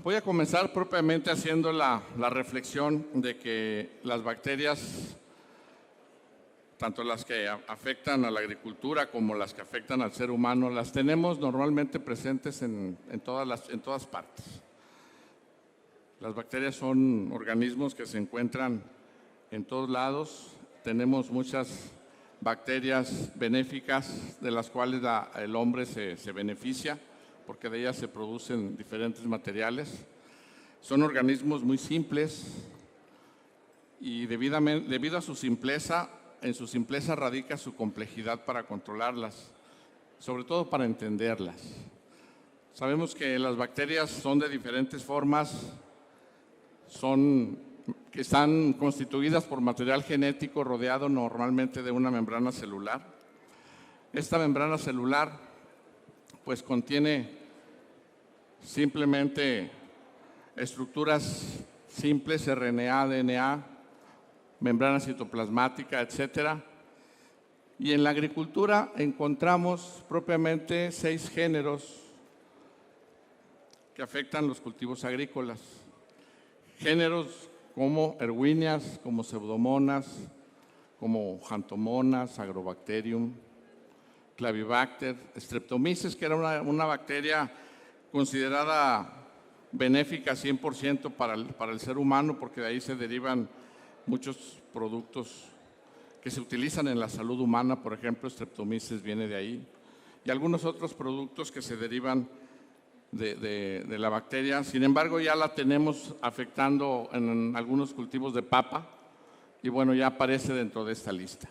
voy a comenzar propiamente haciendo la reflexión de que las bacterias, tanto las que afectan a la agricultura como las que afectan al ser humano, las tenemos normalmente presentes en todas partes. Las bacterias son organismos que se encuentran en todos lados. Tenemos muchas bacterias benéficas de las cuales el hombre se beneficia, porque de ellas se producen diferentes materiales. Son organismos muy simples y debido a su simpleza, en su simpleza radica su complejidad para controlarlas, sobre todo para entenderlas. Sabemos que las bacterias son de diferentes formas, que están constituidas por material genético rodeado normalmente de una membrana celular. Esta membrana celular pues contiene simplemente estructuras simples, RNA, DNA, membrana citoplasmática, etcétera. Y en la agricultura encontramos propiamente 6 géneros que afectan los cultivos agrícolas. Géneros como erwinias, como pseudomonas, como xanthomonas, agrobacterium, clavibacter, streptomyces, que era una bacteria considerada benéfica 100% para el ser humano, porque de ahí se derivan muchos productos que se utilizan en la salud humana. Por ejemplo, streptomyces viene de ahí, y algunos otros productos que se derivan de la bacteria. Sin embargo, ya la tenemos afectando en algunos cultivos de papa, y bueno, ya aparece dentro de esta lista.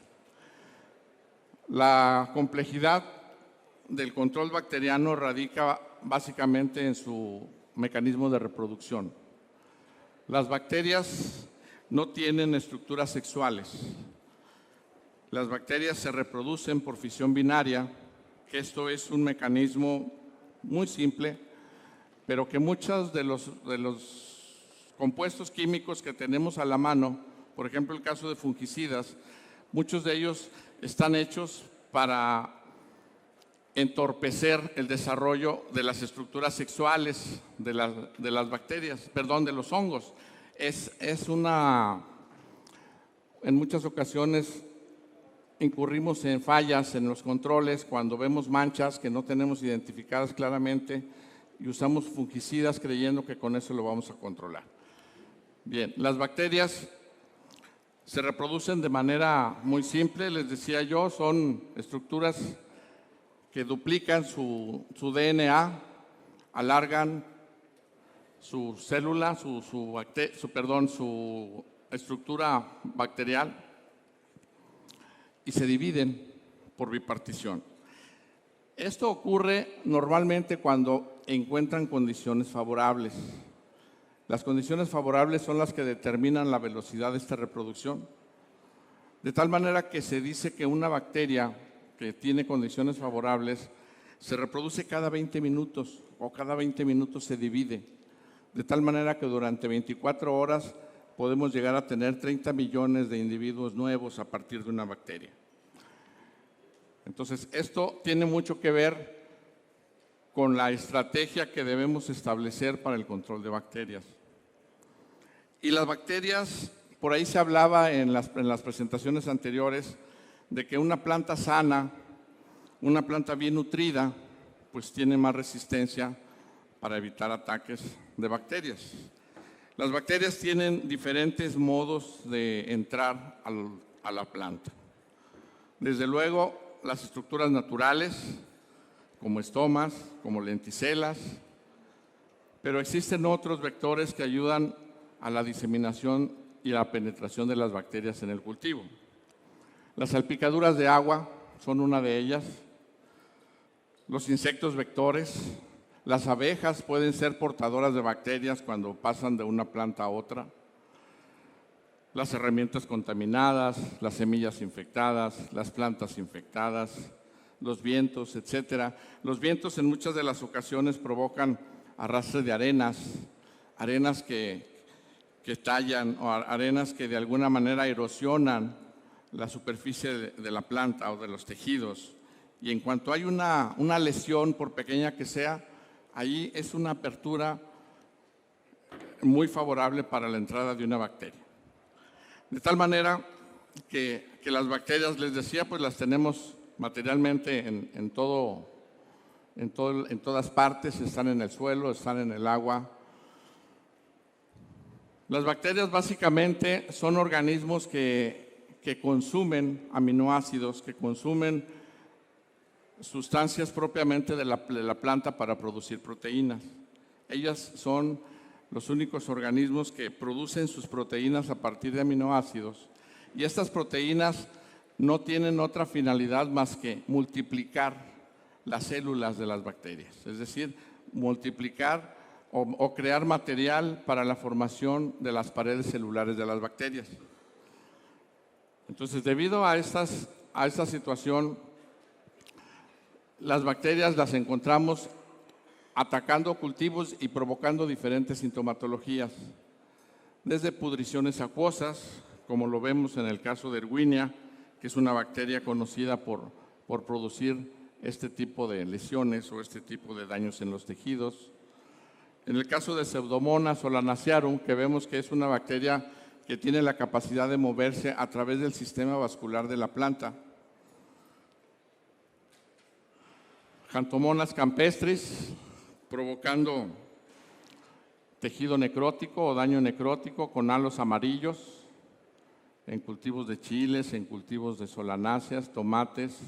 La complejidad del control bacteriano radica básicamente en su mecanismo de reproducción. Las bacterias no tienen estructuras sexuales. Las bacterias se reproducen por fisión binaria, que esto es un mecanismo muy simple, pero que muchos de los compuestos químicos que tenemos a la mano, por ejemplo el caso de fungicidas, muchos de ellos están hechos para entorpecer el desarrollo de las estructuras sexuales de las bacterias, perdón, de los hongos. En muchas ocasiones incurrimos en fallas en los controles cuando vemos manchas que no tenemos identificadas claramente y usamos fungicidas creyendo que con eso lo vamos a controlar. Bien, las bacterias se reproducen de manera muy simple, les decía yo, son estructuras que duplican su DNA, alargan su célula, su estructura bacterial y se dividen por bipartición. Esto ocurre normalmente cuando encuentran condiciones favorables. Las condiciones favorables son las que determinan la velocidad de esta reproducción, de tal manera que se dice que una bacteria que tiene condiciones favorables se reproduce cada 20 minutos o cada 20 minutos se divide, de tal manera que durante 24 horas podemos llegar a tener 30 millones de individuos nuevos a partir de una bacteria. Entonces, esto tiene mucho que ver con la estrategia que debemos establecer para el control de bacterias. Y las bacterias, por ahí se hablaba en las presentaciones anteriores, de que una planta sana, una planta bien nutrida, pues tiene más resistencia para evitar ataques de bacterias. Las bacterias tienen diferentes modos de entrar a la planta. Desde luego, las estructuras naturales, como estomas, como lenticelas, pero existen otros vectores que ayudan a la diseminación y la penetración de las bacterias en el cultivo. Las salpicaduras de agua son una de ellas. Los insectos vectores, las abejas pueden ser portadoras de bacterias cuando pasan de una planta a otra. Las herramientas contaminadas, las semillas infectadas, las plantas infectadas, los vientos, etcétera. Los vientos en muchas de las ocasiones provocan arrastre de arenas que tallan o arenas que de alguna manera erosionan la superficie de la planta o de los tejidos. Y en cuanto hay una lesión, por pequeña que sea, ahí es una apertura muy favorable para la entrada de una bacteria. De tal manera que las bacterias, les decía, pues las tenemos materialmente en todas partes, están en el suelo, están en el agua. Las bacterias básicamente son organismos que consumen aminoácidos, que consumen sustancias propiamente de la planta para producir proteínas. Ellas son los únicos organismos que producen sus proteínas a partir de aminoácidos, y estas proteínas no tienen otra finalidad más que multiplicar las células de las bacterias, es decir, multiplicar o crear material para la formación de las paredes celulares de las bacterias. Entonces, debido a esta situación, las bacterias las encontramos atacando cultivos y provocando diferentes sintomatologías, desde pudriciones acuosas, como lo vemos en el caso de Erwinia, que es una bacteria conocida por producir este tipo de lesiones o este tipo de daños en los tejidos. En el caso de Pseudomonas solanacearum, que vemos que es una bacteria que tiene la capacidad de moverse a través del sistema vascular de la planta. Xanthomonas campestris, provocando tejido necrótico o daño necrótico con halos amarillos en cultivos de chiles, en cultivos de solanáceas, tomates,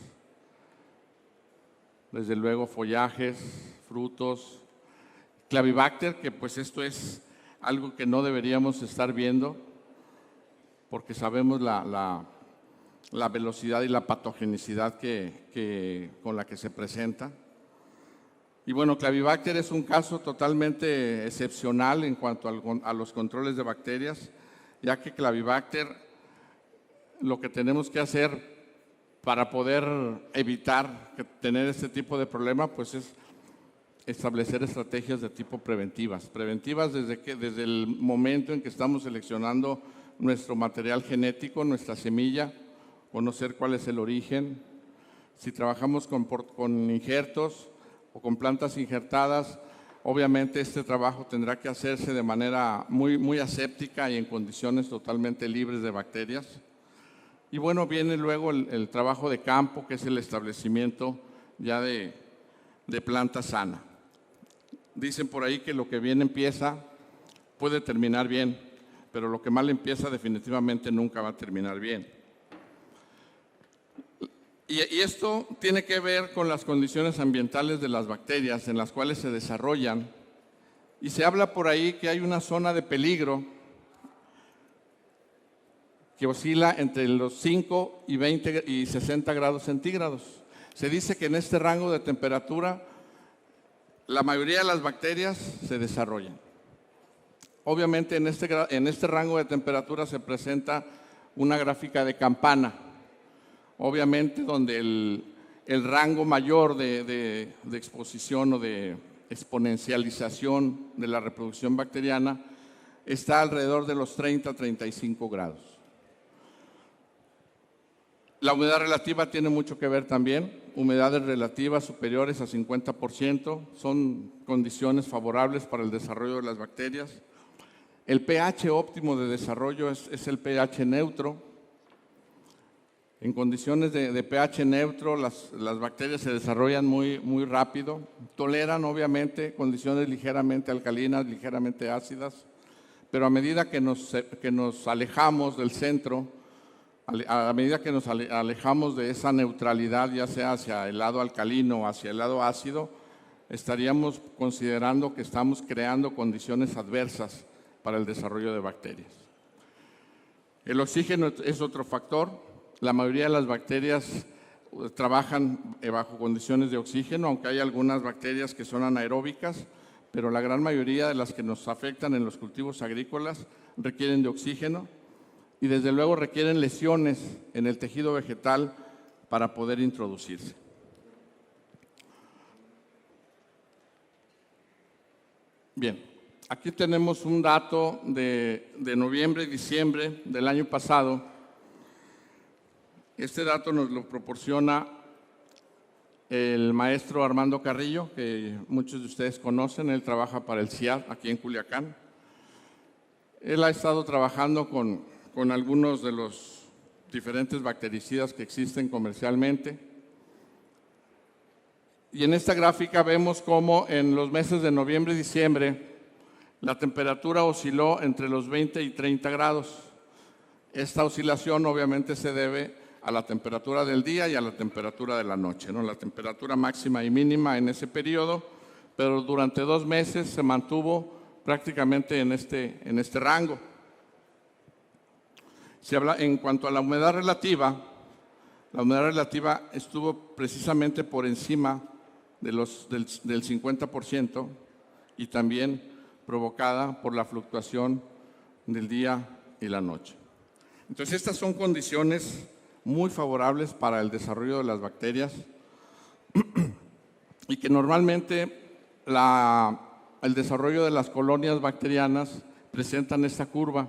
desde luego follajes, frutos. Clavibacter, que pues esto es algo que no deberíamos estar viendo porque sabemos la velocidad y la patogenicidad con la que se presenta. Y bueno, Clavibacter es un caso totalmente excepcional en cuanto a los controles de bacterias, ya que Clavibacter, lo que tenemos que hacer para poder evitar tener este tipo de problema, pues es establecer estrategias de tipo preventivas. Preventivas desde el momento en que estamos seleccionando nuestro material genético, nuestra semilla, conocer cuál es el origen. Si trabajamos con injertos o con plantas injertadas, obviamente este trabajo tendrá que hacerse de manera muy aséptica y en condiciones totalmente libres de bacterias. Y bueno, viene luego el trabajo de campo, que es el establecimiento ya de planta sana. Dicen por ahí que lo que bien empieza puede terminar bien, pero lo que mal empieza definitivamente nunca va a terminar bien. Y esto tiene que ver con las condiciones ambientales de las bacterias en las cuales se desarrollan. Y se habla por ahí que hay una zona de peligro que oscila entre los 5 y 20 y 60 grados centígrados. Se dice que en este rango de temperatura la mayoría de las bacterias se desarrollan. Obviamente en este rango de temperatura se presenta una gráfica de campana, obviamente donde el rango mayor de exposición o de exponencialización de la reproducción bacteriana está alrededor de los 30 a 35 grados. La humedad relativa tiene mucho que ver también. Humedades relativas superiores a 50% son condiciones favorables para el desarrollo de las bacterias. El pH óptimo de desarrollo es el pH neutro. En condiciones de pH neutro, las bacterias se desarrollan muy rápido. Toleran, obviamente, condiciones ligeramente alcalinas, ligeramente ácidas, pero a medida que nos alejamos del centro, a medida que nos alejamos de esa neutralidad, ya sea hacia el lado alcalino o hacia el lado ácido, estaríamos considerando que estamos creando condiciones adversas para el desarrollo de bacterias. El oxígeno es otro factor. La mayoría de las bacterias trabajan bajo condiciones de oxígeno, aunque hay algunas bacterias que son anaeróbicas, pero la gran mayoría de las que nos afectan en los cultivos agrícolas requieren de oxígeno. Y desde luego requieren lesiones en el tejido vegetal para poder introducirse. Bien, aquí tenemos un dato de noviembre y diciembre del año pasado. Este dato nos lo proporciona el maestro Armando Carrillo, que muchos de ustedes conocen. Él trabaja para el CIAD aquí en Culiacán. Él ha estado trabajando con algunos de los diferentes bactericidas que existen comercialmente. Y en esta gráfica vemos cómo en los meses de noviembre y diciembre la temperatura osciló entre los 20 y 30 grados. Esta oscilación obviamente se debe a la temperatura del día y a la temperatura de la noche, ¿no? La temperatura máxima y mínima en ese periodo, pero durante 2 meses se mantuvo prácticamente en este rango. En cuanto a la humedad relativa estuvo precisamente por encima del 50% y también provocada por la fluctuación del día y la noche. Entonces, estas son condiciones muy favorables para el desarrollo de las bacterias y que normalmente el desarrollo de las colonias bacterianas presentan esta curva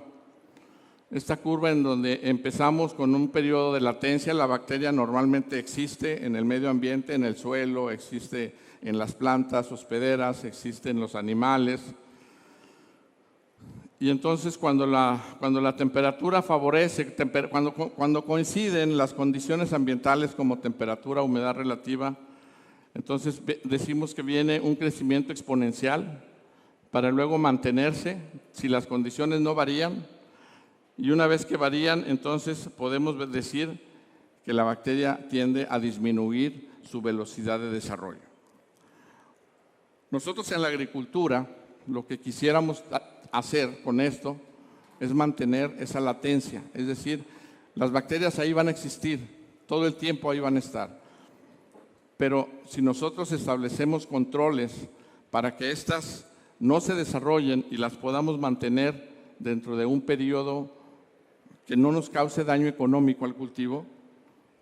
en donde empezamos con un periodo de latencia. La bacteria normalmente existe en el medio ambiente, en el suelo, existe en las plantas hospederas, existe en los animales. Y entonces cuando la temperatura favorece, cuando coinciden las condiciones ambientales como temperatura, humedad relativa, entonces decimos que viene un crecimiento exponencial para luego mantenerse si las condiciones no varían. Y una vez que varían, entonces podemos decir que la bacteria tiende a disminuir su velocidad de desarrollo. Nosotros en la agricultura lo que quisiéramos hacer con esto es mantener esa latencia, es decir, las bacterias ahí van a existir, todo el tiempo ahí van a estar. Pero si nosotros establecemos controles para que éstas no se desarrollen y las podamos mantener dentro de un periodo que no nos cause daño económico al cultivo,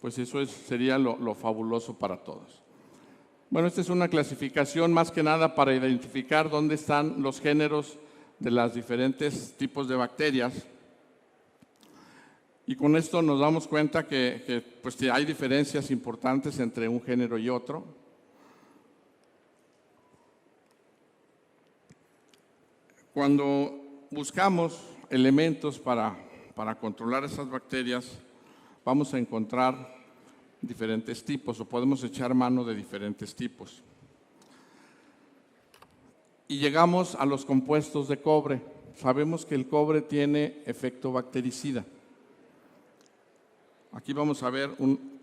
pues eso sería lo fabuloso para todos. Bueno, esta es una clasificación más que nada para identificar dónde están los géneros de los diferentes tipos de bacterias. Y con esto nos damos cuenta que hay diferencias importantes entre un género y otro. Cuando buscamos elementos para controlar esas bacterias, vamos a encontrar diferentes tipos o podemos echar mano de diferentes tipos. Y llegamos a los compuestos de cobre. Sabemos que el cobre tiene efecto bactericida. Aquí vamos a ver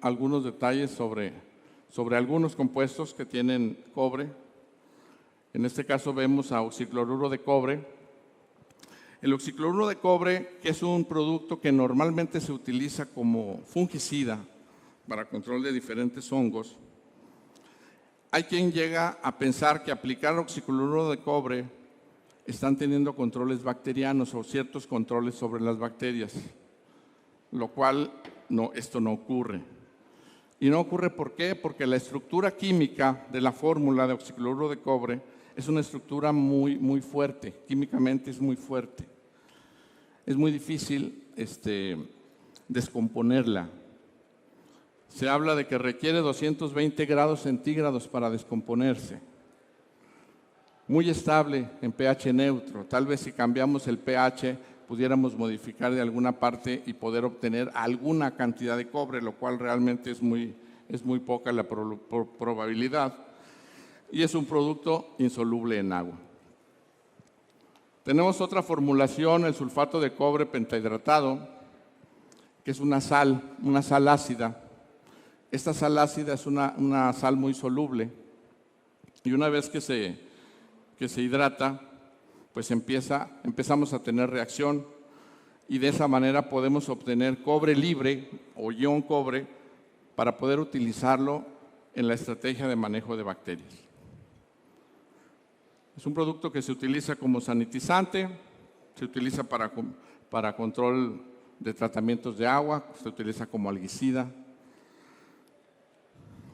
algunos detalles sobre algunos compuestos que tienen cobre. En este caso vemos a oxicloruro de cobre. El oxicloruro de cobre, que es un producto que normalmente se utiliza como fungicida para control de diferentes hongos, hay quien llega a pensar que aplicar oxicloruro de cobre están teniendo controles bacterianos o ciertos controles sobre las bacterias, lo cual esto no ocurre. Y no ocurre ¿por qué? Porque la estructura química de la fórmula de oxicloruro de cobre es una estructura muy fuerte, químicamente es muy fuerte. Es muy difícil descomponerla. Se habla de que requiere 220 grados centígrados para descomponerse. Muy estable en pH neutro. Tal vez si cambiamos el pH pudiéramos modificar de alguna parte y poder obtener alguna cantidad de cobre, lo cual realmente es muy poca la probabilidad. Y es un producto insoluble en agua. Tenemos otra formulación, el sulfato de cobre pentahidratado, que es una sal ácida. Esta sal ácida es una sal muy soluble y una vez que se hidrata, pues empezamos a tener reacción y de esa manera podemos obtener cobre libre o ion cobre para poder utilizarlo en la estrategia de manejo de bacterias. Es un producto que se utiliza como sanitizante, se utiliza para control de tratamientos de agua, se utiliza como algicida.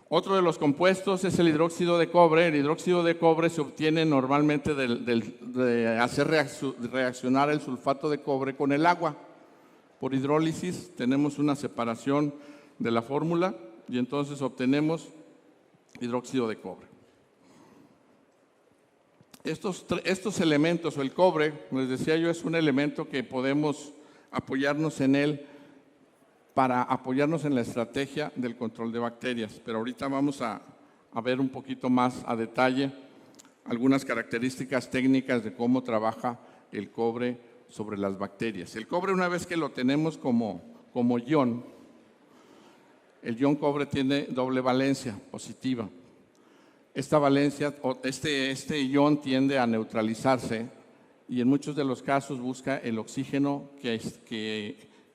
Otro de los compuestos es el hidróxido de cobre. El hidróxido de cobre se obtiene normalmente de hacer reaccionar el sulfato de cobre con el agua. Por hidrólisis tenemos una separación de la fórmula y entonces obtenemos hidróxido de cobre. Estos elementos, o el cobre, les decía yo, es un elemento que podemos apoyarnos en él para apoyarnos en la estrategia del control de bacterias. Pero ahorita vamos a ver un poquito más a detalle algunas características técnicas de cómo trabaja el cobre sobre las bacterias. El cobre, una vez que lo tenemos como ion, el ion cobre tiene doble valencia positiva. Esta valencia, este ion tiende a neutralizarse y en muchos de los casos busca el oxígeno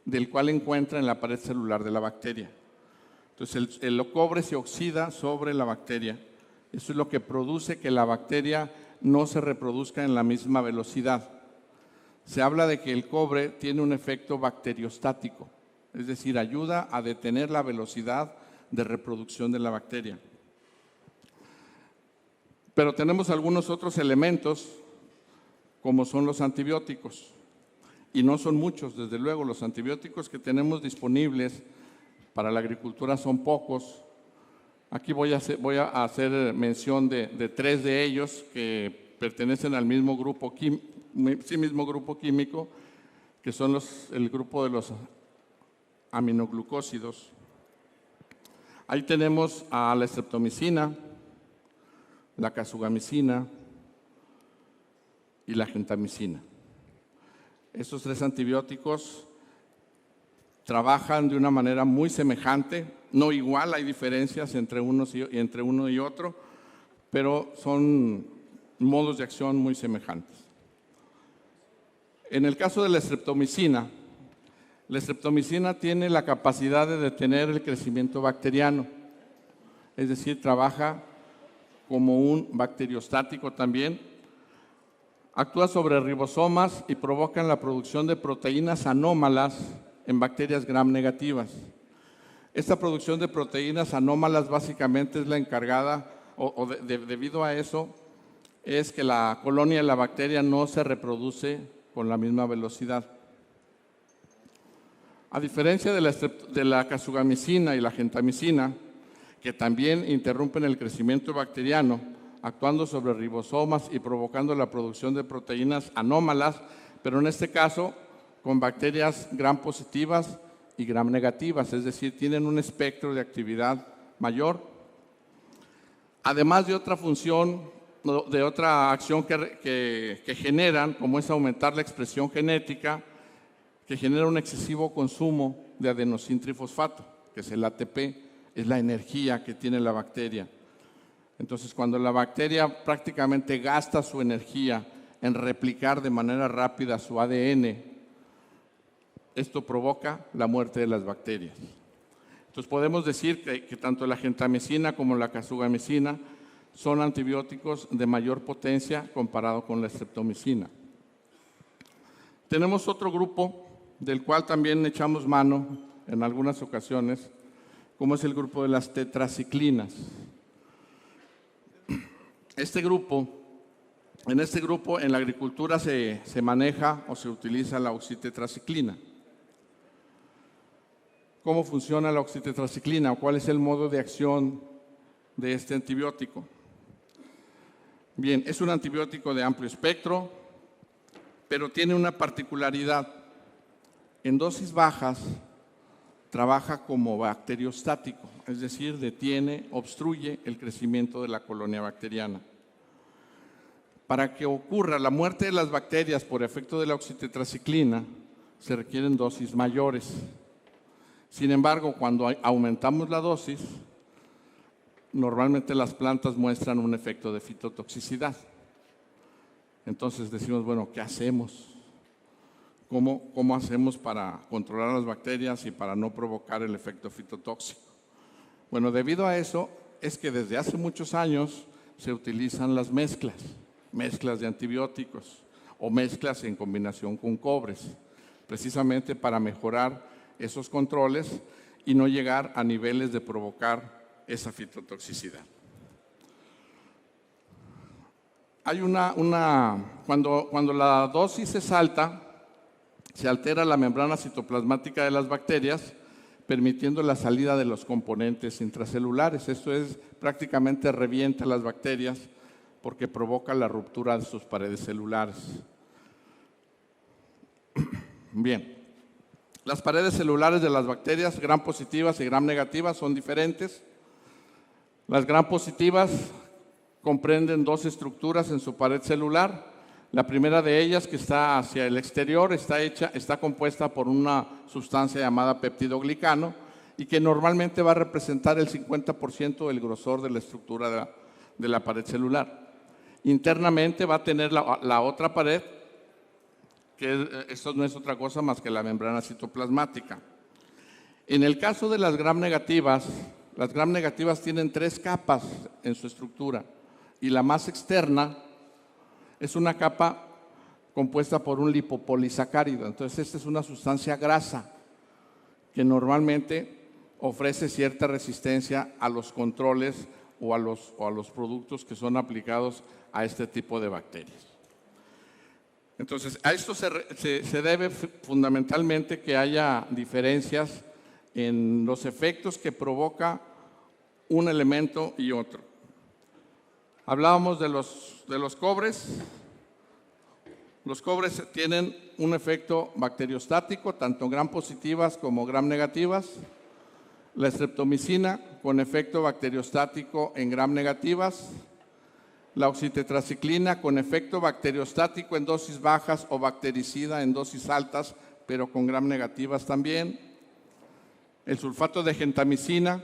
del cual encuentra en la pared celular de la bacteria. Entonces el cobre se oxida sobre la bacteria. Eso es lo que produce que la bacteria no se reproduzca en la misma velocidad. Se habla de que el cobre tiene un efecto bacteriostático, es decir, ayuda a detener la velocidad de reproducción de la bacteria. Pero tenemos algunos otros elementos, como son los antibióticos, y no son muchos, desde luego. Los antibióticos que tenemos disponibles para la agricultura son pocos. Aquí voy a hacer mención de 3 de ellos que pertenecen al mismo grupo químico, que son el grupo de los aminoglucósidos. Ahí tenemos a la streptomicina, la casugamicina y la gentamicina. Estos 3 antibióticos trabajan de una manera muy semejante, no igual, hay diferencias entre uno y otro, pero son modos de acción muy semejantes. En el caso de la streptomicina tiene la capacidad de detener el crecimiento bacteriano, es decir, trabaja como un bacteriostático también. Actúa sobre ribosomas y provoca la producción de proteínas anómalas en bacterias gram negativas. Esta producción de proteínas anómalas básicamente es la encargada, debido a eso, es que la colonia de la bacteria no se reproduce con la misma velocidad. A diferencia de la casugamicina y la gentamicina, que también interrumpen el crecimiento bacteriano, actuando sobre ribosomas y provocando la producción de proteínas anómalas, pero en este caso con bacterias gram positivas y gram negativas, es decir, tienen un espectro de actividad mayor. Además de otra función, de otra acción que generan, como es aumentar la expresión genética, que genera un excesivo consumo de adenosíntrifosfato, que es el ATP, es la energía que tiene la bacteria. Entonces, cuando la bacteria prácticamente gasta su energía en replicar de manera rápida su ADN, esto provoca la muerte de las bacterias. Entonces, podemos decir que tanto la gentamicina como la casugamicina son antibióticos de mayor potencia comparado con la streptomicina. Tenemos otro grupo del cual también echamos mano en algunas ocasiones, como es el grupo de las tetraciclinas. En este grupo, en la agricultura se maneja o se utiliza la oxitetraciclina. ¿Cómo funciona la oxitetraciclina o cuál es el modo de acción de este antibiótico? Bien, es un antibiótico de amplio espectro, pero tiene una particularidad. En dosis bajas trabaja como bacteriostático, es decir, obstruye el crecimiento de la colonia bacteriana. Para que ocurra la muerte de las bacterias por efecto de la oxitetraciclina, se requieren dosis mayores. Sin embargo, cuando aumentamos la dosis, normalmente las plantas muestran un efecto de fitotoxicidad. Entonces decimos, bueno, ¿qué hacemos? ¿Cómo hacemos para controlar las bacterias y para no provocar el efecto fitotóxico? Bueno, debido a eso es que desde hace muchos años se utilizan las mezclas de antibióticos o mezclas en combinación con cobres, precisamente para mejorar esos controles y no llegar a niveles de provocar esa fitotoxicidad. Hay cuando la dosis es alta, se altera la membrana citoplasmática de las bacterias, permitiendo la salida de los componentes intracelulares. Esto es, prácticamente revienta las bacterias porque provoca la ruptura de sus paredes celulares. Bien, las paredes celulares de las bacterias gram positivas y gram negativas son diferentes. Las gram positivas comprenden dos estructuras en su pared celular. La primera de ellas, que está hacia el exterior, está compuesta por una sustancia llamada peptidoglicano y que normalmente va a representar el 50% del grosor de la estructura de la pared celular. Internamente va a tener la otra pared, que esto no es otra cosa más que la membrana citoplasmática. En el caso de las gram negativas tienen 3 capas en su estructura y la más externa es una capa compuesta por un lipopolisacárido. Entonces, esta es una sustancia grasa que normalmente ofrece cierta resistencia a los controles o a los productos que son aplicados a este tipo de bacterias. Entonces, a esto se debe fundamentalmente que haya diferencias en los efectos que provoca un elemento y otro. Hablábamos de los cobres. Los cobres tienen un efecto bacteriostático, tanto gram positivas como gram negativas. La streptomicina con efecto bacteriostático en gram negativas. La oxitetraciclina con efecto bacteriostático en dosis bajas o bactericida en dosis altas, pero con gram negativas también. El sulfato de gentamicina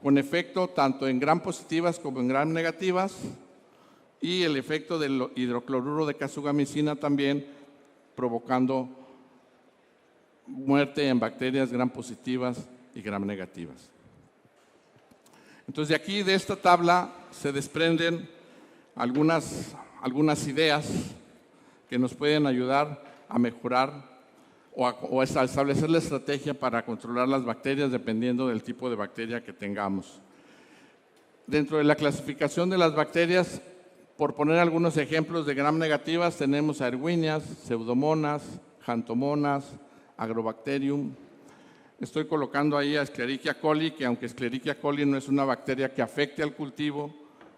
con efecto tanto en gram positivas como en gram negativas, y el efecto del hidrocloruro de casugamicina también provocando muerte en bacterias gram positivas y gram negativas. Entonces, de aquí, de esta tabla, se desprenden algunas ideas que nos pueden ayudar a mejorar o a establecer la estrategia para controlar las bacterias dependiendo del tipo de bacteria que tengamos. Dentro de la clasificación de las bacterias, por poner algunos ejemplos de gram negativas, tenemos a Erwinias, Pseudomonas, Xanthomonas, Agrobacterium. Estoy colocando ahí a Escherichia coli, que aunque Escherichia coli no es una bacteria que afecte al cultivo,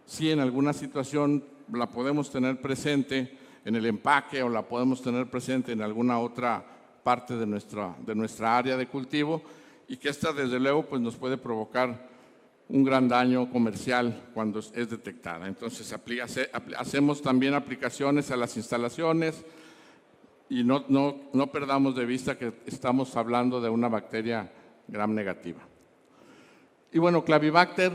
sí en alguna situación la podemos tener presente en el empaque o la podemos tener presente en alguna otra parte de nuestra área de cultivo, y que esta desde luego pues nos puede provocar un gran daño comercial cuando es detectada. Entonces hacemos también aplicaciones a las instalaciones y no perdamos de vista que estamos hablando de una bacteria gram negativa. Y bueno, Clavibacter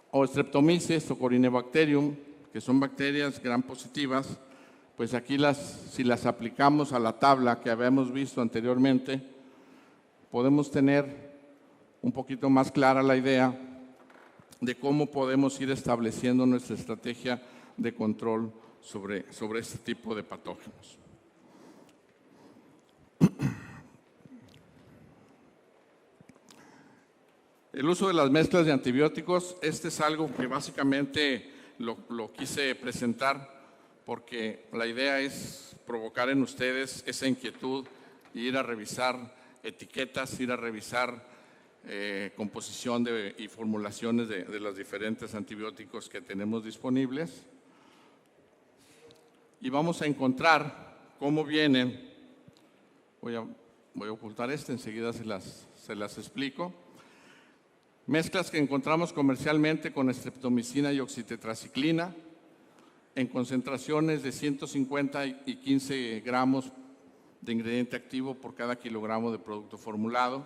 o Streptomyces o Corynebacterium, que son bacterias gram positivas, pues aquí si las aplicamos a la tabla que habíamos visto anteriormente, podemos tener un poquito más clara la idea de cómo podemos ir estableciendo nuestra estrategia de control sobre este tipo de patógenos. El uso de las mezclas de antibióticos, este es algo que básicamente lo quise presentar porque la idea es provocar en ustedes esa inquietud y ir a revisar etiquetas, ir a revisar composición y formulaciones de los diferentes antibióticos que tenemos disponibles. Y vamos a encontrar cómo vienen. Voy a ocultar enseguida se las explico. Mezclas que encontramos comercialmente con streptomicina y oxitetraciclina en concentraciones de 150 y 15 gramos de ingrediente activo por cada kilogramo de producto formulado.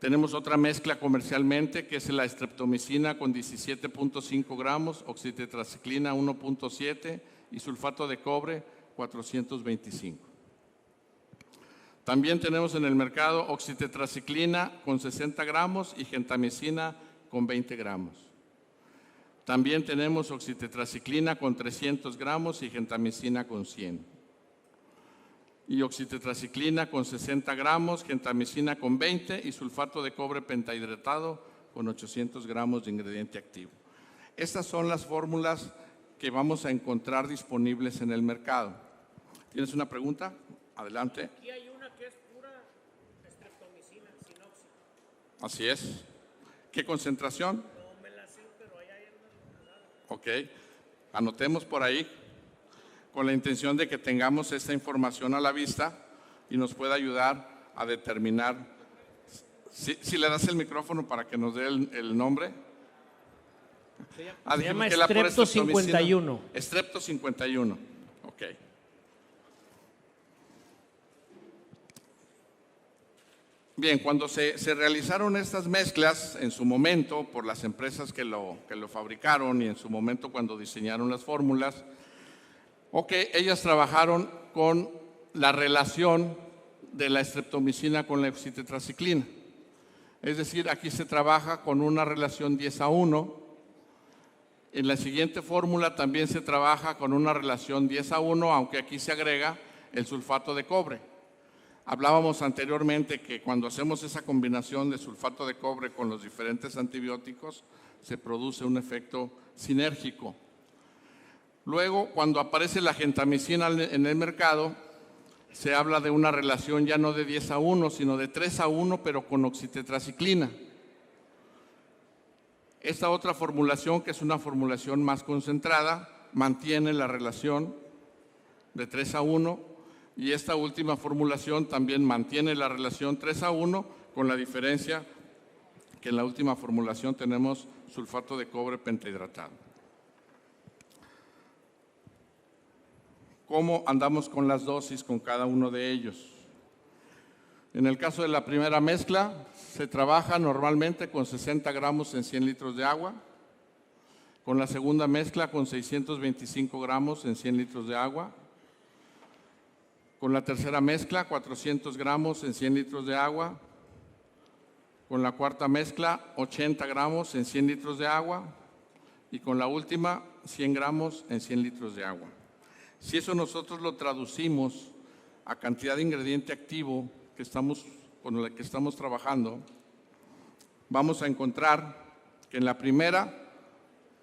Tenemos otra mezcla comercialmente que es la streptomicina con 17.5 gramos, oxitetraciclina 1.7 y sulfato de cobre 425. También tenemos en el mercado oxitetraciclina con 60 gramos y gentamicina con 20 gramos. También tenemos oxitetraciclina con 300 gramos y gentamicina con 100. Y oxitetraciclina con 60 gramos, gentamicina con 20 y sulfato de cobre pentahidratado con 800 gramos de ingrediente activo. Estas son las fórmulas que vamos a encontrar disponibles en el mercado. ¿Tienes una pregunta? Adelante. Aquí hay una que es pura streptomicina, sin óxido. Así es. ¿Qué concentración? No me la sé, pero ahí hay una. Ok. Anotemos por ahí, con la intención de que tengamos esta información a la vista y nos pueda ayudar a determinar. Si le das el micrófono para que nos dé el nombre. Se llama que la pura Strepto streptomicina. 51. Strepto 51. Ok. Bien, cuando se realizaron estas mezclas en su momento por las empresas que lo fabricaron y en su momento cuando diseñaron las fórmulas, ellas trabajaron con la relación de la streptomicina con la oxitetraciclina. Es decir, aquí se trabaja con una relación 10:1. En la siguiente fórmula también se trabaja con una relación 10:1, aunque aquí se agrega el sulfato de cobre. Hablábamos anteriormente que cuando hacemos esa combinación de sulfato de cobre con los diferentes antibióticos, se produce un efecto sinérgico. Luego, cuando aparece la gentamicina en el mercado, se habla de una relación ya no de 10:1, sino de 3:1, pero con oxitetraciclina. Esta otra formulación, que es una formulación más concentrada, mantiene la relación de 3:1, y esta última formulación también mantiene la relación 3:1, con la diferencia que en la última formulación tenemos sulfato de cobre pentahidratado. ¿Cómo andamos con las dosis con cada uno de ellos? En el caso de la primera mezcla, se trabaja normalmente con 60 gramos en 100 litros de agua. Con la segunda mezcla, con 625 gramos en 100 litros de agua. Con la tercera mezcla, 400 gramos en 100 litros de agua. Con la cuarta mezcla, 80 gramos en 100 litros de agua. Y con la última, 100 gramos en 100 litros de agua. Si eso nosotros lo traducimos a cantidad de ingrediente activo con el que estamos trabajando, vamos a encontrar que en la primera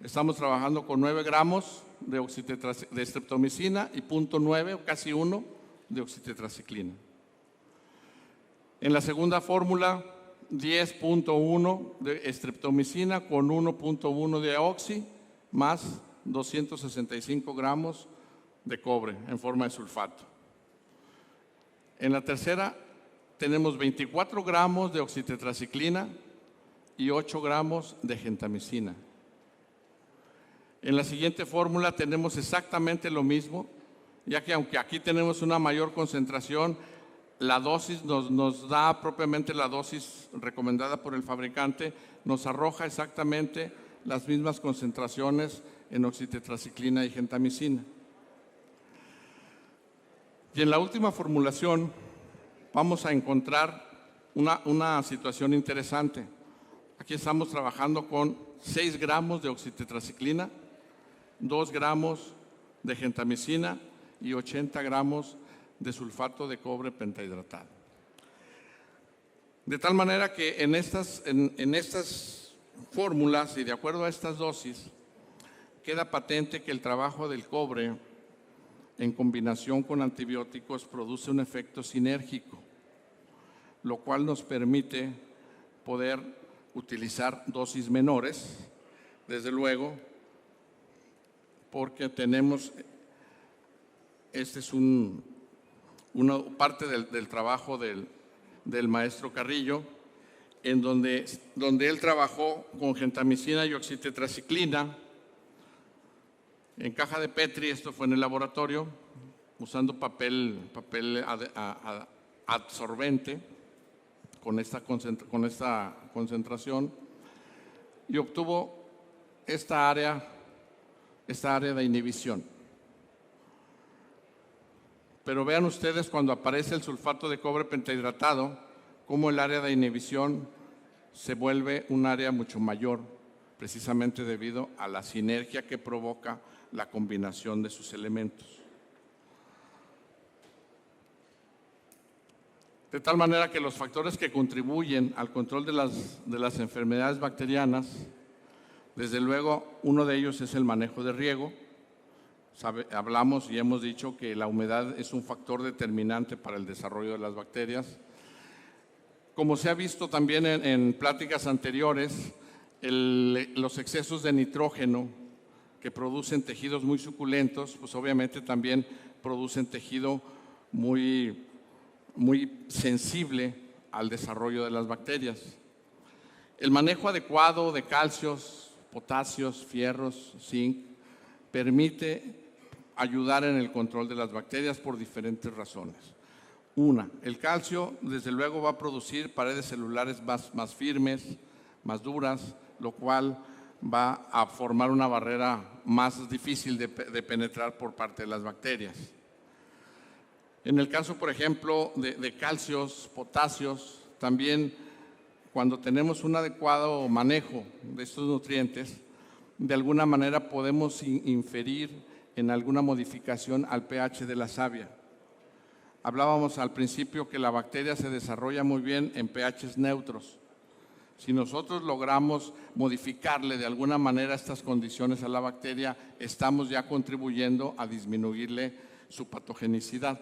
estamos trabajando con 9 gramos de streptomicina y 0.9 o casi 1 de oxitetraciclina. En la segunda fórmula, 10.1 de streptomicina con 1.1 de oxi más 265 gramos de cobre en forma de sulfato. En la tercera tenemos 24 gramos de oxitetraciclina y 8 gramos de gentamicina. En la siguiente fórmula tenemos exactamente lo mismo, ya que aunque aquí tenemos una mayor concentración, la dosis nos da propiamente la dosis recomendada por el fabricante, nos arroja exactamente las mismas concentraciones en oxitetraciclina y gentamicina. Y en la última formulación vamos a encontrar una situación interesante. Aquí estamos trabajando con 6 gramos de oxitetraciclina, 2 gramos de gentamicina y 80 gramos de sulfato de cobre pentahidratado. De tal manera que en estas fórmulas y de acuerdo a estas dosis, queda patente que el trabajo del cobre en combinación con antibióticos produce un efecto sinérgico, lo cual nos permite poder utilizar dosis menores, desde luego, porque tenemos, este es una parte del trabajo del maestro Carrillo, en donde él trabajó con gentamicina y oxitetraciclina en caja de Petri. Esto fue en el laboratorio, usando papel absorbente con esta concentración, y obtuvo esta área de inhibición. Pero vean ustedes cuando aparece el sulfato de cobre pentahidratado, cómo el área de inhibición se vuelve un área mucho mayor, precisamente debido a la sinergia que provoca la combinación de sus elementos. De tal manera que los factores que contribuyen al control de las enfermedades bacterianas, desde luego, uno de ellos es el manejo de riego. Hablamos y hemos dicho que la humedad es un factor determinante para el desarrollo de las bacterias. Como se ha visto también en pláticas anteriores, los excesos de nitrógeno que producen tejidos muy suculentos, pues obviamente también producen tejido muy sensible al desarrollo de las bacterias. El manejo adecuado de calcios, potasios, fierros, zinc, permite ayudar en el control de las bacterias por diferentes razones. Una, el calcio desde luego va a producir paredes celulares más firmes, más duras, lo cual va a formar una barrera más difícil de penetrar por parte de las bacterias. En el caso, por ejemplo, de calcios, potasios, también cuando tenemos un adecuado manejo de estos nutrientes, de alguna manera podemos inferir en alguna modificación al pH de la savia. Hablábamos al principio que la bacteria se desarrolla muy bien en pHs neutros. Si nosotros logramos modificarle de alguna manera estas condiciones a la bacteria, estamos ya contribuyendo a disminuirle su patogenicidad.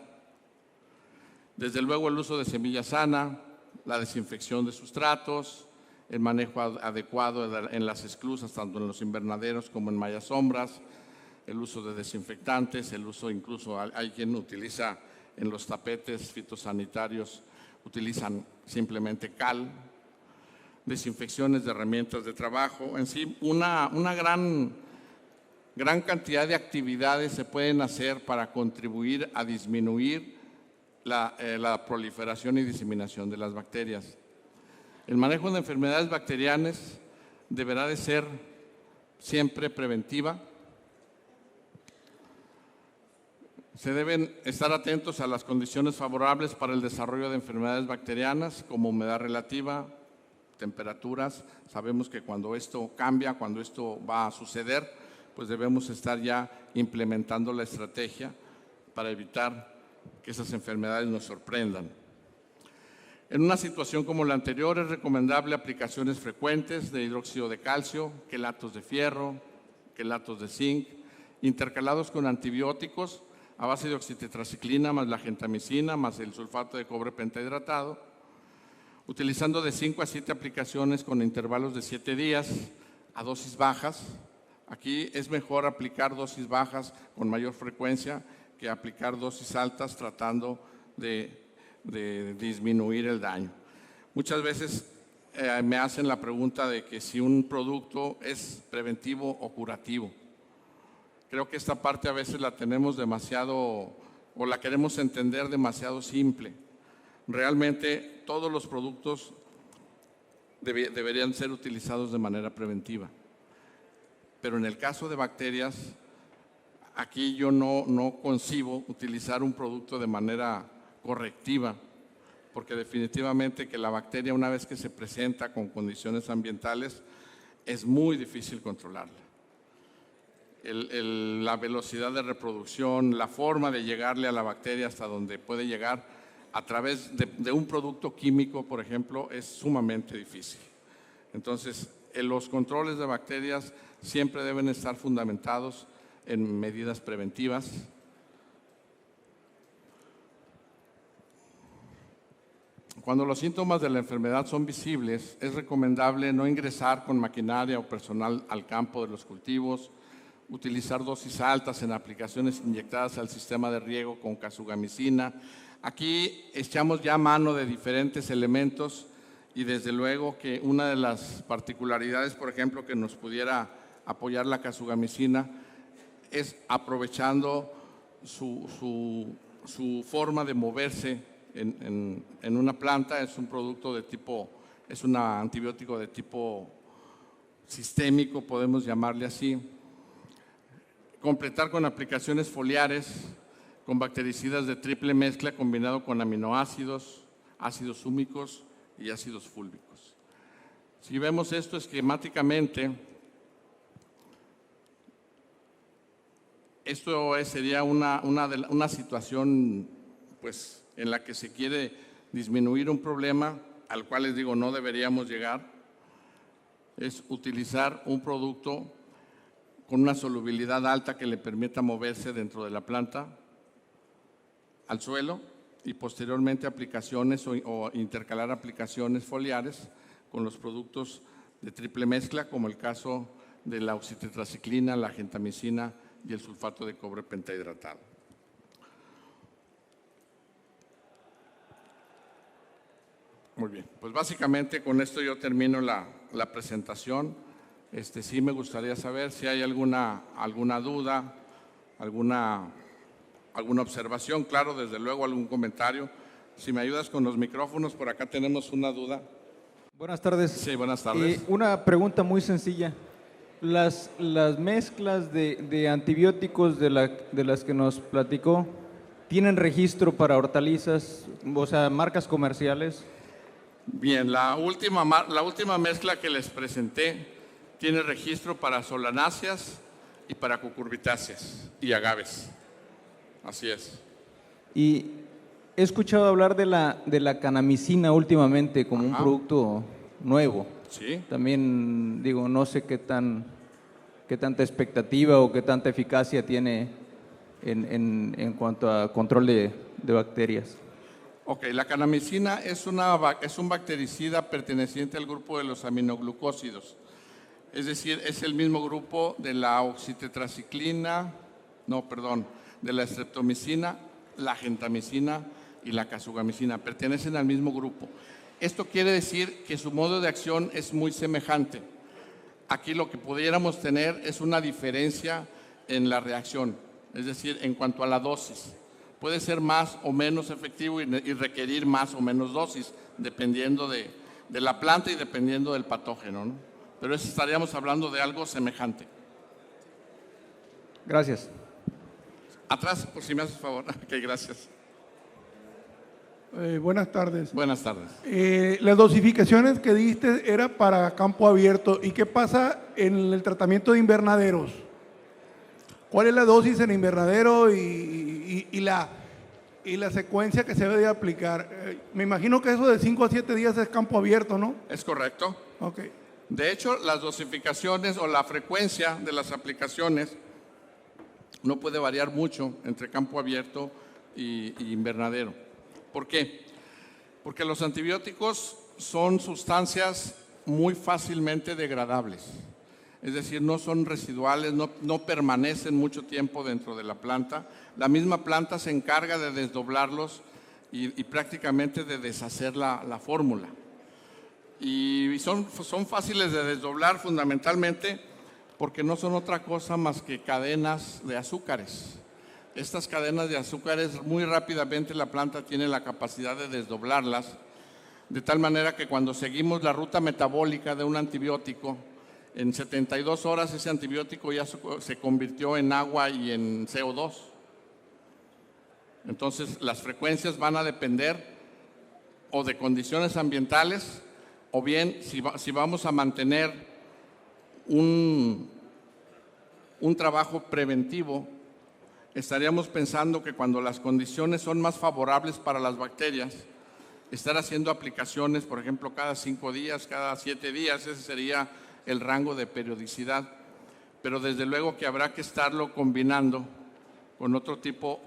Desde luego el uso de semilla sana, la desinfección de sustratos, el manejo adecuado en las esclusas, tanto en los invernaderos como en mallas sombras, el uso de desinfectantes, el uso incluso hay quien utiliza en los tapetes fitosanitarios, utilizan simplemente cal, desinfecciones de herramientas de trabajo, en sí una gran cantidad de actividades se pueden hacer para contribuir a disminuir la proliferación y diseminación de las bacterias. El manejo de enfermedades bacterianas deberá de ser siempre preventiva. Se deben estar atentos a las condiciones favorables para el desarrollo de enfermedades bacterianas como humedad relativa, temperaturas. Sabemos que cuando esto cambia, cuando esto va a suceder, pues debemos estar ya implementando la estrategia para evitar que esas enfermedades nos sorprendan. En una situación como la anterior es recomendable aplicaciones frecuentes de hidróxido de calcio, quelatos de fierro, quelatos de zinc, intercalados con antibióticos a base de oxitetraciclina más la gentamicina más el sulfato de cobre pentahidratado, utilizando de 5 a 7 aplicaciones con intervalos de 7 días a dosis bajas. Aquí es mejor aplicar dosis bajas con mayor frecuencia que aplicar dosis altas tratando de disminuir el daño. Muchas veces me hacen la pregunta de que si un producto es preventivo o curativo. Creo que esta parte a veces la tenemos demasiado o la queremos entender demasiado simple. Realmente todos los productos deberían ser utilizados de manera preventiva. Pero en el caso de bacterias, aquí yo no concibo utilizar un producto de manera correctiva, porque definitivamente que la bacteria una vez que se presenta con condiciones ambientales es muy difícil controlarla. La velocidad de reproducción, la forma de llegarle a la bacteria hasta donde puede llegar a través de un producto químico, por ejemplo, es sumamente difícil. Entonces, los controles de bacterias siempre deben estar fundamentados en medidas preventivas. Cuando los síntomas de la enfermedad son visibles, es recomendable no ingresar con maquinaria o personal al campo de los cultivos, utilizar dosis altas en aplicaciones inyectadas al sistema de riego con casugamicina. Aquí echamos ya mano de diferentes elementos y desde luego que una de las particularidades, por ejemplo, que nos pudiera apoyar la casugamicina es aprovechando su forma de moverse en una planta. Es un producto de tipo, es un antibiótico de tipo sistémico, podemos llamarle así. Completar con aplicaciones foliares, con bactericidas de triple mezcla combinado con aminoácidos, ácidos húmicos y ácidos fúlvicos. Si vemos esto esquemáticamente, esto sería una situación pues, en la que se quiere disminuir un problema al cual les digo no deberíamos llegar, es utilizar un producto con una solubilidad alta que le permita moverse dentro de la planta al suelo y posteriormente aplicaciones o intercalar aplicaciones foliares con los productos de triple mezcla, como el caso de la oxitetraciclina, la gentamicina y el sulfato de cobre pentahidratado. Muy bien, pues básicamente con esto yo termino la presentación. Sí me gustaría saber si hay alguna duda, alguna observación, claro, desde luego algún comentario. Si me ayudas con los micrófonos, por acá tenemos una duda. Buenas tardes. Sí, buenas tardes. Una pregunta muy sencilla. Las mezclas de antibióticos de las que nos platicó, ¿tienen registro para hortalizas, o sea, marcas comerciales? Bien, la última mezcla que les presenté tiene registro para solanáceas y para cucurbitáceas y agaves. Así es. Y he escuchado hablar de la canamicina últimamente como un producto nuevo. Sí. También, digo, no sé qué tanta expectativa o qué tanta eficacia tiene en cuanto a control de bacterias. Ok, la canamicina es un bactericida perteneciente al grupo de los aminoglucósidos. Es decir, es el mismo grupo de la oxitetraciclina, de la streptomicina, la gentamicina y la casugamicina. Pertenecen al mismo grupo. Esto quiere decir que su modo de acción es muy semejante. Aquí lo que pudiéramos tener es una diferencia en la reacción, es decir, en cuanto a la dosis. Puede ser más o menos efectivo y requerir más o menos dosis, dependiendo de la planta y dependiendo del patógeno, ¿no? Pero estaríamos hablando de algo semejante. Gracias. Atrás, por si me haces favor. Ok, gracias. Buenas tardes. Buenas tardes. Las dosificaciones que diste era para campo abierto. ¿Y qué pasa en el tratamiento de invernaderos? ¿Cuál es la dosis en invernadero y la secuencia que se debe de aplicar? Me imagino que eso de 5 a 7 días es campo abierto, ¿no? Es correcto. Ok. De hecho, las dosificaciones o la frecuencia de las aplicaciones no puede variar mucho entre campo abierto y invernadero. ¿Por qué? Porque los antibióticos son sustancias muy fácilmente degradables. Es decir, no son residuales, no permanecen mucho tiempo dentro de la planta. La misma planta se encarga de desdoblarlos y prácticamente de deshacer la fórmula. Y son fáciles de desdoblar fundamentalmente porque no son otra cosa más que cadenas de azúcares. Estas cadenas de azúcares muy rápidamente la planta tiene la capacidad de desdoblarlas, de tal manera que cuando seguimos la ruta metabólica de un antibiótico, en 72 horas ese antibiótico ya se convirtió en agua y en CO2. Entonces las frecuencias van a depender o de condiciones ambientales o bien si vamos a mantener un trabajo preventivo, estaríamos pensando que cuando las condiciones son más favorables para las bacterias, estar haciendo aplicaciones, por ejemplo, cada 5 días, cada 7 días, ese sería el rango de periodicidad. Pero desde luego que habrá que estarlo combinando con otro tipo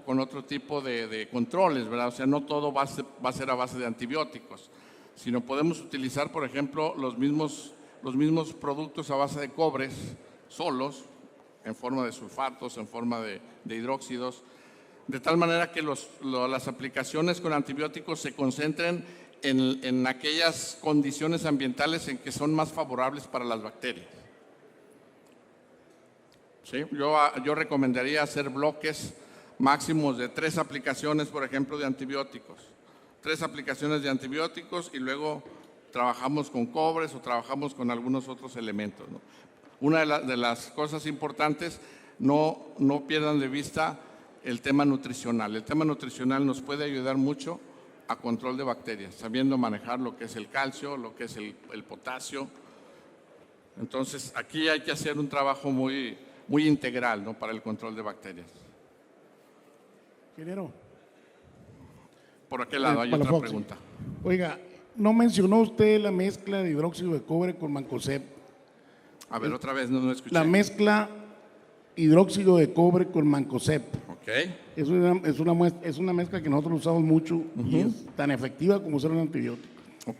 de controles, ¿verdad? O sea, no todo va a ser a base de antibióticos, sino podemos utilizar, por ejemplo, los mismos productos a base de cobres solos, en forma de sulfatos, en forma de hidróxidos, de tal manera que las aplicaciones con antibióticos se concentren en aquellas condiciones ambientales en que son más favorables para las bacterias. ¿Sí? Yo recomendaría hacer bloques máximos de 3 aplicaciones, por ejemplo, de antibióticos. 3 aplicaciones de antibióticos y luego trabajamos con cobres o trabajamos con algunos otros elementos, ¿no? Una de las cosas importantes, no pierdan de vista el tema nutricional. El tema nutricional nos puede ayudar mucho a control de bacterias, sabiendo manejar lo que es el calcio, lo que es el potasio. Entonces, aquí hay que hacer un trabajo muy integral, ¿no?, para el control de bacterias. Ingeniero. Por aquel lado hay otra pregunta. Oiga, no mencionó usted la mezcla de hidróxido de cobre con mancozeb. A ver, otra vez, no escuché. La mezcla hidróxido de cobre con mancozeb. Ok. Es una mezcla que nosotros usamos mucho y es tan efectiva como ser un antibiótico. Ok.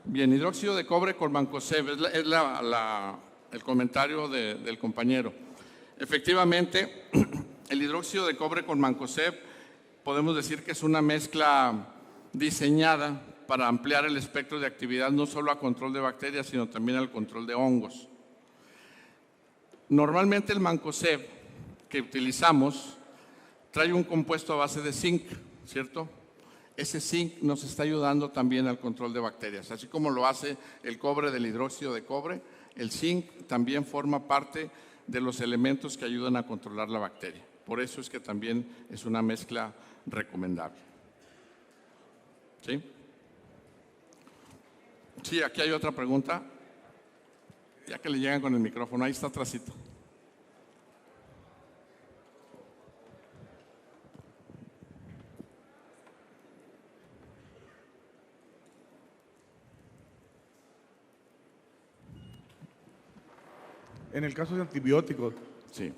Bien, hidróxido de cobre con mancozeb es el comentario del compañero. Efectivamente, el hidróxido de cobre con mancozeb podemos decir que es una mezcla diseñada para ampliar el espectro de actividad no solo a control de bacterias, sino también al control de hongos. Normalmente el mancozeb que utilizamos trae un compuesto a base de zinc, ¿cierto? Ese zinc nos está ayudando también al control de bacterias. Así como lo hace el cobre del hidróxido de cobre, el zinc también forma parte de los elementos que ayudan a controlar la bacteria. Por eso es que también es una mezcla recomendable. ¿Sí? Sí, aquí hay otra pregunta. Ya que le llegan con el micrófono, ahí está atrásito. En el caso de antibióticos, Sí.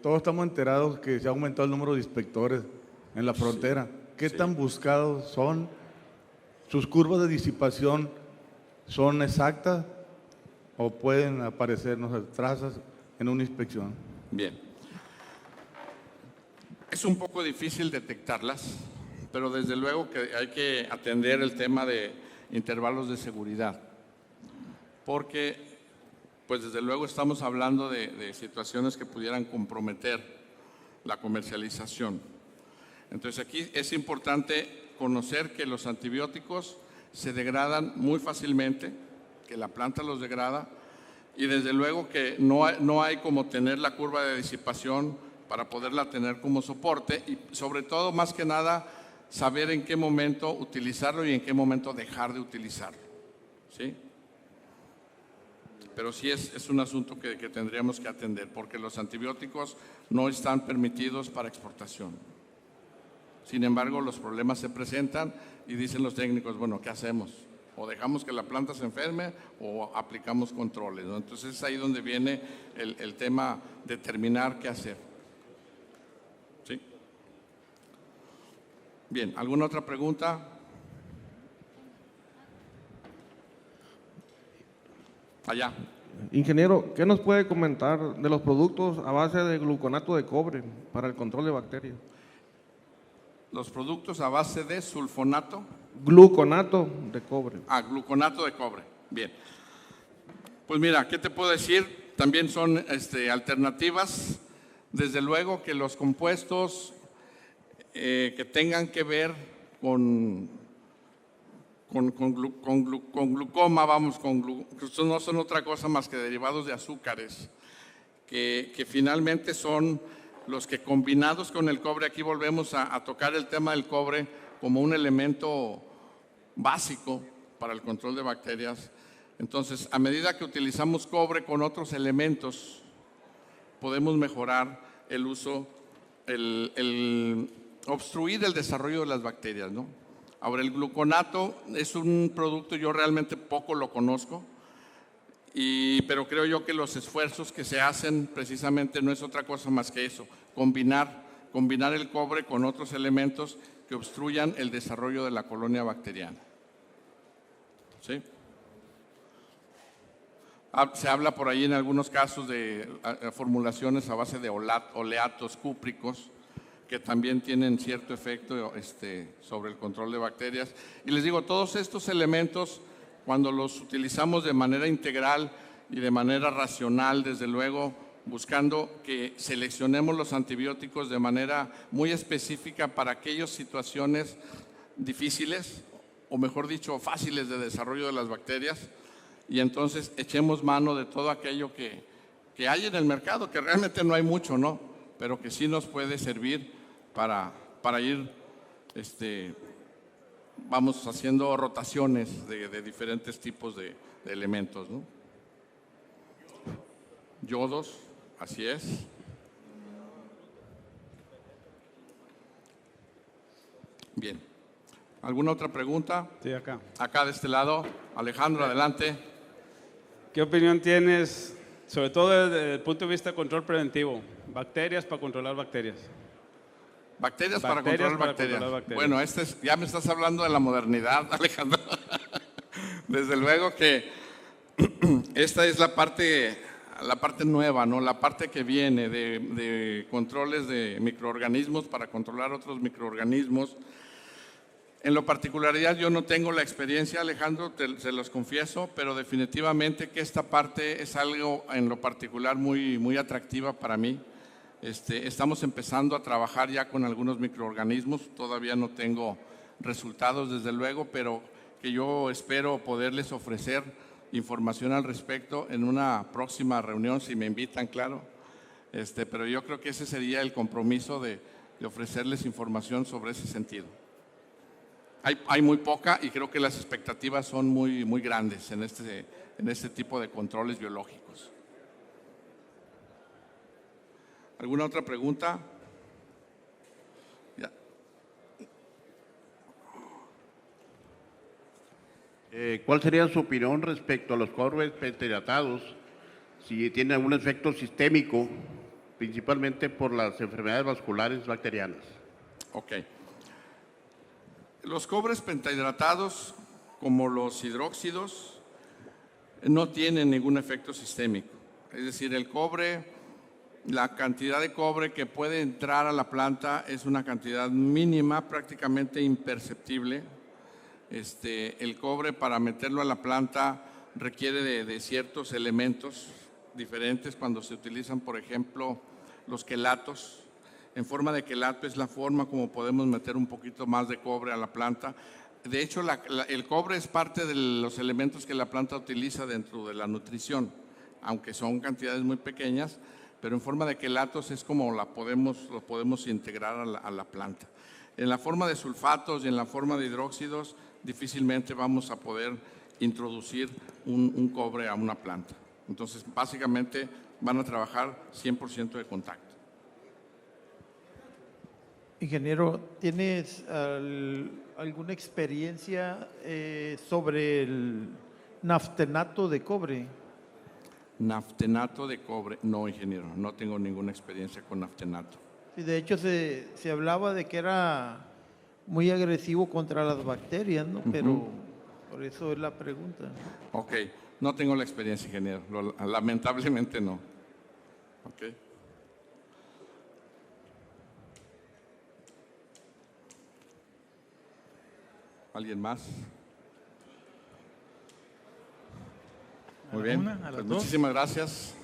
todos estamos enterados que se ha aumentado el número de inspectores en la frontera. ¿Qué sí. tan buscados son? ¿Sus curvas de disipación son exactas o pueden aparecer, no sé, trazas en una inspección? Bien. Es un poco difícil detectarlas, pero desde luego que hay que atender el tema de intervalos de seguridad, porque pues desde luego estamos hablando de situaciones que pudieran comprometer la comercialización. Entonces aquí es importante conocer que los antibióticos se degradan muy fácilmente, que la planta los degrada, y desde luego que no hay como tener la curva de disipación para poderla tener como soporte, y sobre todo, más que nada, saber en qué momento utilizarlo y en qué momento dejar de utilizarlo, ¿sí? Pero sí es un asunto que tendríamos que atender, porque los antibióticos no están permitidos para exportación. Sin embargo, los problemas se presentan y dicen los técnicos, bueno, ¿qué hacemos? O dejamos que la planta se enferme o aplicamos controles, ¿no? Entonces es ahí donde viene el tema de determinar qué hacer. ¿Sí? Bien, ¿alguna otra pregunta? Allá. Ingeniero, ¿qué nos puede comentar de los productos a base de gluconato de cobre para el control de bacterias? Los productos a base de sulfonato. Gluconato de cobre. Gluconato de cobre. Bien. Pues mira, ¿qué te puedo decir? También son alternativas. Desde luego que los compuestos que tengan que ver con glucoma, no son otra cosa más que derivados de azúcares, que finalmente son los que combinados con el cobre, aquí volvemos a tocar el tema del cobre como un elemento básico para el control de bacterias. Entonces, a medida que utilizamos cobre con otros elementos, podemos mejorar el uso, obstruir el desarrollo de las bacterias, ¿no? Ahora, el gluconato es un producto, yo realmente poco lo conozco, pero creo yo que los esfuerzos que se hacen precisamente no es otra cosa más que eso, combinar el cobre con otros elementos que obstruyan el desarrollo de la colonia bacteriana. ¿Sí? Se habla por ahí en algunos casos de formulaciones a base de oleatos cúpricos, que también tienen cierto efecto sobre el control de bacterias. Y les digo, todos estos elementos, cuando los utilizamos de manera integral y de manera racional, desde luego, buscando que seleccionemos los antibióticos de manera muy específica para aquellas situaciones difíciles, o mejor dicho, fáciles de desarrollo de las bacterias, y entonces echemos mano de todo aquello que hay en el mercado, que realmente no hay mucho, ¿no? Pero que sí nos puede servir para ir, vamos haciendo rotaciones de diferentes tipos de elementos, ¿no? Yodos, así es. Bien. ¿Alguna otra pregunta? Sí, acá. Acá de este lado. Alejandro, adelante. ¿Qué opinión tienes, sobre todo desde el punto de vista de control preventivo? Bacterias para controlar bacterias. Bacterias para Bacterias controlar para bacterias. controlar bacterias. Bueno, ya me estás hablando de la modernidad, Alejandro. Desde luego que esta es la parte nueva, ¿no? La parte que viene de controles de microorganismos para controlar otros microorganismos. En lo particularidad yo no tengo la experiencia, Alejandro, se los confieso, pero definitivamente que esta parte es algo en lo particular muy atractiva para mí. Estamos empezando a trabajar ya con algunos microorganismos, todavía no tengo resultados desde luego, pero que yo espero poderles ofrecer información al respecto en una próxima reunión, si me invitan, claro. Pero yo creo que ese sería el compromiso de ofrecerles información sobre ese sentido. Hay muy poca y creo que las expectativas son muy grandes en este tipo de controles biológicos. ¿Alguna otra pregunta? Ya. ¿Cuál sería su opinión respecto a los cobres pentihidratados? Si tienen algún efecto sistémico, principalmente por las enfermedades vasculares bacterianas. Ok. Los cobres pentahidratados, como los hidróxidos, no tienen ningún efecto sistémico. Es decir, el cobre, la cantidad de cobre que puede entrar a la planta es una cantidad mínima, prácticamente imperceptible. El cobre, para meterlo a la planta, requiere de ciertos elementos diferentes cuando se utilizan, por ejemplo, los quelatos. En forma de quelato es la forma como podemos meter un poquito más de cobre a la planta. De hecho, el cobre es parte de los elementos que la planta utiliza dentro de la nutrición, aunque son cantidades muy pequeñas, pero en forma de quelatos es como lo podemos integrar a la planta. En la forma de sulfatos y en la forma de hidróxidos, difícilmente vamos a poder introducir un cobre a una planta. Entonces, básicamente van a trabajar 100% de contacto. Ingeniero, ¿tienes alguna experiencia sobre el naftenato de cobre? Naftenato de cobre, no, ingeniero, no tengo ninguna experiencia con naftenato. Sí, de hecho, se hablaba de que era muy agresivo contra las bacterias, ¿no? Pero por eso es la pregunta. Ok, no tengo la experiencia, ingeniero, lamentablemente no. Ok. ¿Alguien más? Muy bien, pues muchísimas gracias.